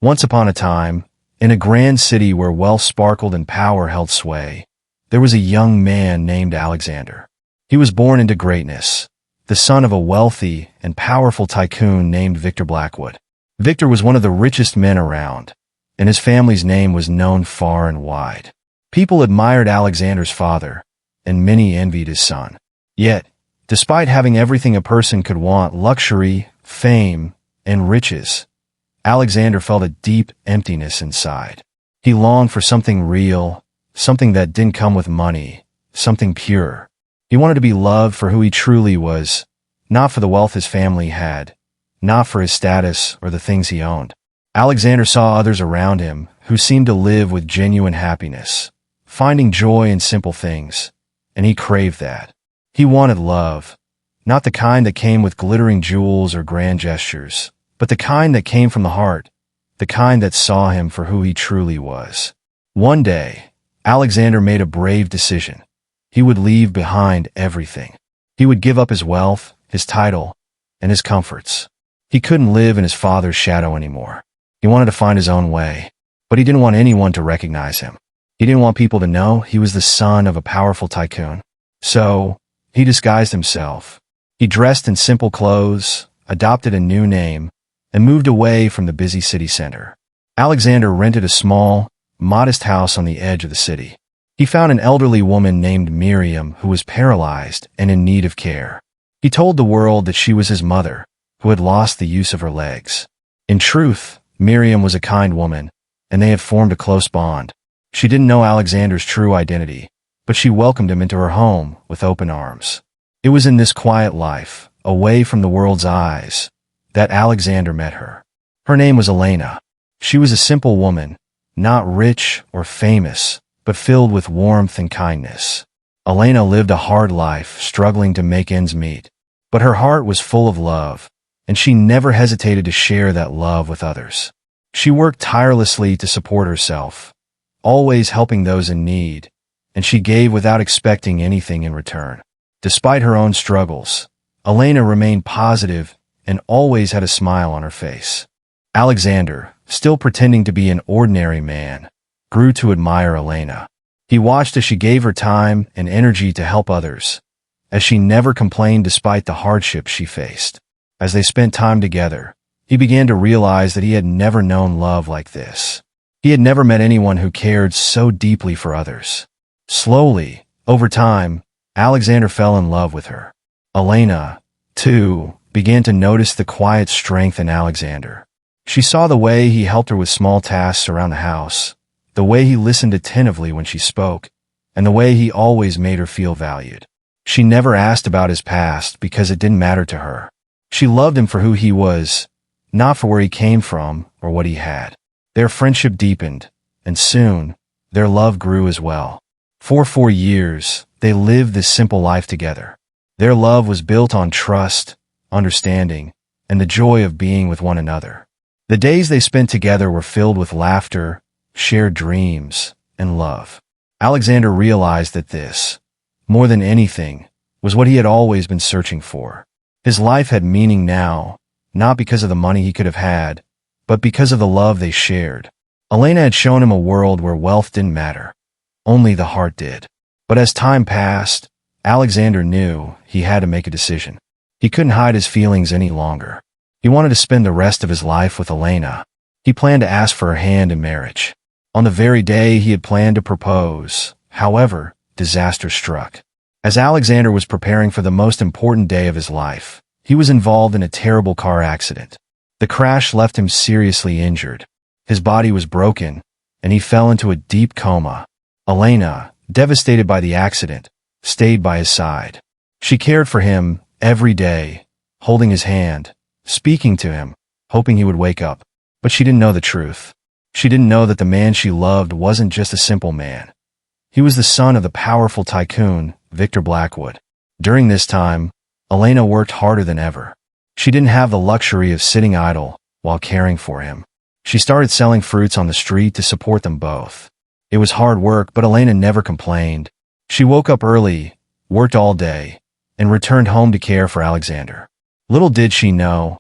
Once upon a time, in a grand city where wealth sparkled and power held sway, there was a young man named Alexander. He was born into greatness, the son of a wealthy and powerful tycoon named Victor Blackwood. Victor was one of the richest men around, and his family's name was known far and wide. People admired Alexander's father, and many envied his son. Yet, despite having everything a person could want, luxury, fame, and riches, Alexander felt a deep emptiness inside. He longed for something real, something that didn't come with money, something pure. He wanted to be loved for who he truly was, not for the wealth his family had, not for his status or the things he owned. Alexander saw others around him who seemed to live with genuine happiness, finding joy in simple things, and he craved that. He wanted love, not the kind that came with glittering jewels or grand gestures, but the kind that came from the heart, the kind that saw him for who he truly was. One day, Alexander made a brave decision. He would leave behind everything. He would give up his wealth, his title, and his comforts. He couldn't live in his father's shadow anymore. He wanted to find his own way, but he didn't want anyone to recognize him. He didn't want people to know he was the son of a powerful tycoon. So, he disguised himself. He dressed in simple clothes, adopted a new name, and moved away from the busy city center. Alexander rented a small, modest house on the edge of the city. He found an elderly woman named Miriam who was paralyzed and in need of care. He told the world that she was his mother, who had lost the use of her legs. In truth, Miriam was a kind woman, and they had formed a close bond. She didn't know Alexander's true identity, but she welcomed him into her home with open arms. It was in this quiet life, away from the world's eyes, that Alexander met her. Her name was Elena. She was a simple woman, not rich or famous, but filled with warmth and kindness. Elena lived a hard life, struggling to make ends meet. But her heart was full of love, and she never hesitated to share that love with others. She worked tirelessly to support herself, always helping those in need, and she gave without expecting anything in return. Despite her own struggles, Elena remained positive and always had a smile on her face. Alexander, still pretending to be an ordinary man, grew to admire Elena. He watched as she gave her time and energy to help others, as she never complained despite the hardships she faced. As they spent time together, he began to realize that he had never known love like this. He had never met anyone who cared so deeply for others. Slowly, over time, Alexander fell in love with her. Elena, too, began to notice the quiet strength in Alexander. She saw the way he helped her with small tasks around the house, the way he listened attentively when she spoke, and the way he always made her feel valued. She never asked about his past because it didn't matter to her. She loved him for who he was, not for where he came from or what he had. Their friendship deepened, and soon, their love grew as well. For 4 years, they lived this simple life together. Their love was built on trust, understanding, and the joy of being with one another. The days they spent together were filled with laughter, shared dreams, and love. Alexander realized that this, more than anything, was what he had always been searching for. His life had meaning now, not because of the money he could have had, but because of the love they shared. Elena had shown him a world where wealth didn't matter. Only the heart did. But as time passed, Alexander knew he had to make a decision. He couldn't hide his feelings any longer. He wanted to spend the rest of his life with Elena. He planned to ask for her hand in marriage. On the very day he had planned to propose, however, disaster struck. As Alexander was preparing for the most important day of his life, he was involved in a terrible car accident. The crash left him seriously injured. His body was broken, and he fell into a deep coma. Elena, devastated by the accident, stayed by his side. She cared for him every day, holding his hand, speaking to him, hoping he would wake up. But she didn't know the truth. She didn't know that the man she loved wasn't just a simple man. He was the son of the powerful tycoon, Victor Blackwood. During this time, Elena worked harder than ever. She didn't have the luxury of sitting idle while caring for him. She started selling fruits on the street to support them both. It was hard work, but Elena never complained. She woke up early, worked all day, and returned home to care for Alexander. Little did she know,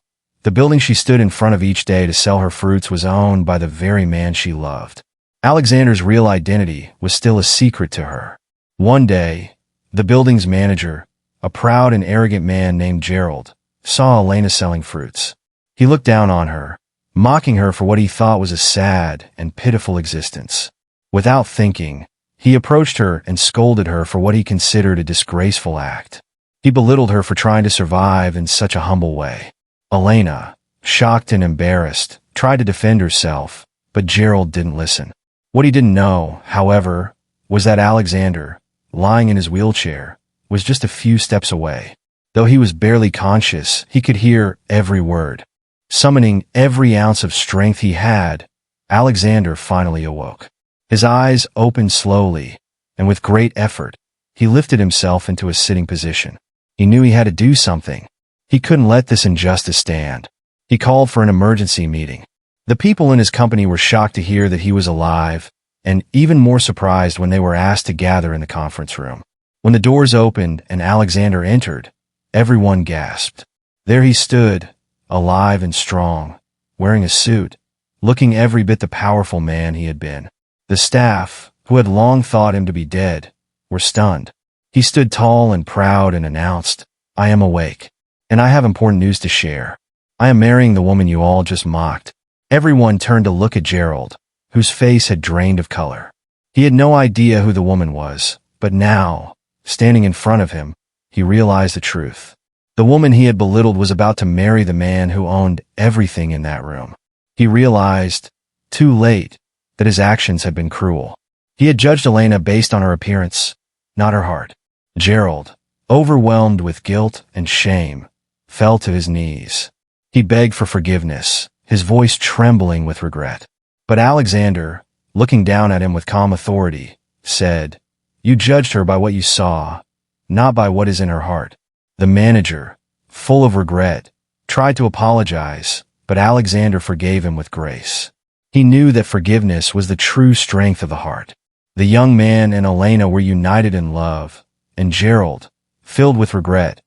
The building she stood in front of each day to sell her fruits was owned by the very man she loved. Alexander's real identity was still a secret to her. One day, the building's manager, a proud and arrogant man named Gerald, saw Elena selling fruits. He looked down on her, mocking her for what he thought was a sad and pitiful existence. Without thinking, he approached her and scolded her for what he considered a disgraceful act. He belittled her for trying to survive in such a humble way. Elena, shocked and embarrassed, tried to defend herself, but Gerald didn't listen. What he didn't know, however, was that Alexander, lying in his wheelchair, was just a few steps away. Though he was barely conscious, he could hear every word. Summoning every ounce of strength he had, Alexander finally awoke. His eyes opened slowly, and with great effort, he lifted himself into a sitting position. He knew he had to do something. He couldn't let this injustice stand. He called for an emergency meeting. The people in his company were shocked to hear that he was alive, and even more surprised when they were asked to gather in the conference room. When the doors opened and Alexander entered, everyone gasped. There he stood, alive and strong, wearing a suit, looking every bit the powerful man he had been. The staff, who had long thought him to be dead, were stunned. He stood tall and proud and announced, "I am awake, and I have important news to share. I am marrying the woman you all just mocked." Everyone turned to look at Gerald, whose face had drained of color. He had no idea who the woman was, but now, standing in front of him, he realized the truth. The woman he had belittled was about to marry the man who owned everything in that room. He realized, too late, that his actions had been cruel. He had judged Elena based on her appearance, not her heart. Gerald, overwhelmed with guilt and shame, fell to his knees. He begged for forgiveness, his voice trembling with regret. But Alexander, looking down at him with calm authority, said, "You judged her by what you saw, not by what is in her heart." The manager, full of regret, tried to apologize, but Alexander forgave him with grace. He knew that forgiveness was the true strength of the heart. The young man and Elena were united in love, and Gerald, filled with regret,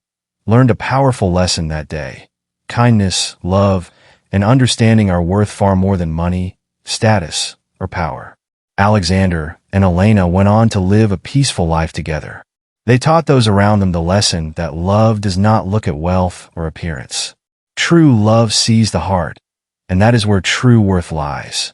learned a powerful lesson that day. Kindness, love, and understanding are worth far more than money, status, or power. Alexander and Elena went on to live a peaceful life together. They taught those around them the lesson that love does not look at wealth or appearance. True love sees the heart, and that is where true worth lies.